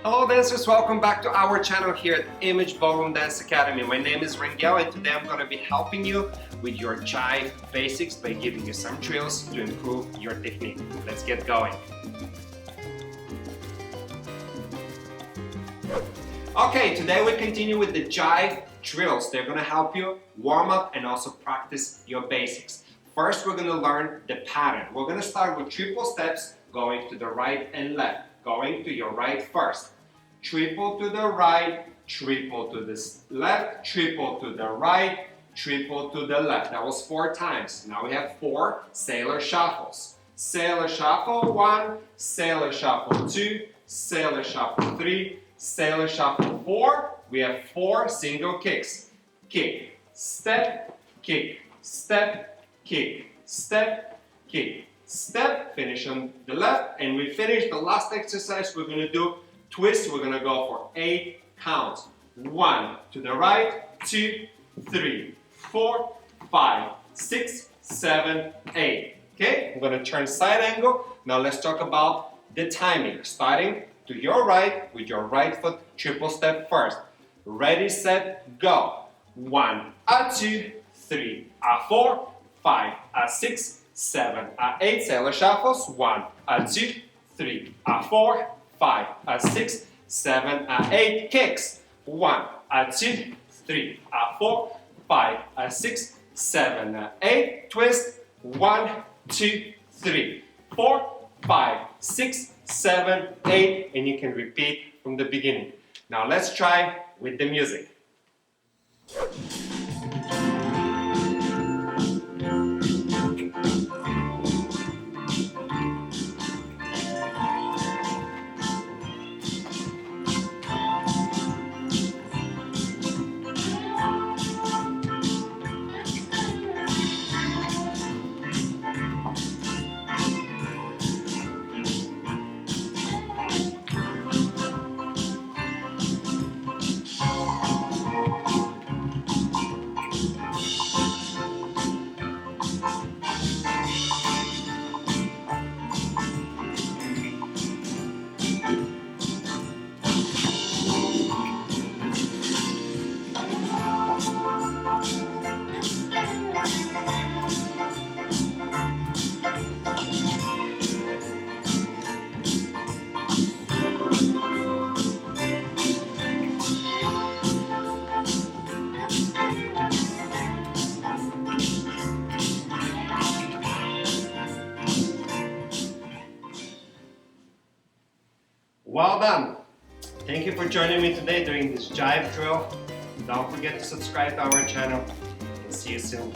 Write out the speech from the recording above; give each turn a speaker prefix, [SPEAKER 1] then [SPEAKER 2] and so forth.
[SPEAKER 1] Hello dancers, welcome back to our channel here at Image Ballroom Dance Academy. My name is Rangel and today I'm going to be helping you with your jive basics by giving you some drills to improve your technique. Let's get going. Okay, today we continue with the jive drills. They're going to help you warm up and also practice your basics. First, we're going to learn the pattern. We're going to start with triple steps going to the right and left. Going to your right first. Triple to the right, triple to the left, triple to the right, triple to the left. That was 4 times. Now we have 4 sailor shuffles. Sailor shuffle 1, sailor shuffle 2, sailor shuffle 3, sailor shuffle 4. We have 4 single kicks. Kick, step, kick, step, kick, step, kick, step. Finish on the left, and we finish the last exercise. We're going to do twist. We're going to go for 8 counts. 1 to the right, 2, 3, 4, 5, 6, 7, 8. Okay, I'm going to turn side angle. Now let's talk about the timing. Starting to your right with your right foot, triple step first. Ready, set, go. 1, 2, 3, 4, 5, 6, 7, 8. Sailor shuffles. 1, 2, 3, 4, 5, 6, 7, 8. Kicks. 1, 2, 3, 4, 5, 6, 7, 8. Twist. 1, 2, 3, 4, 5, 6, 7, 8. And you can repeat from the beginning. Now let's try with the music. Well done! Thank you for joining me today during this jive drill. Don't forget to subscribe to our channel and see you soon.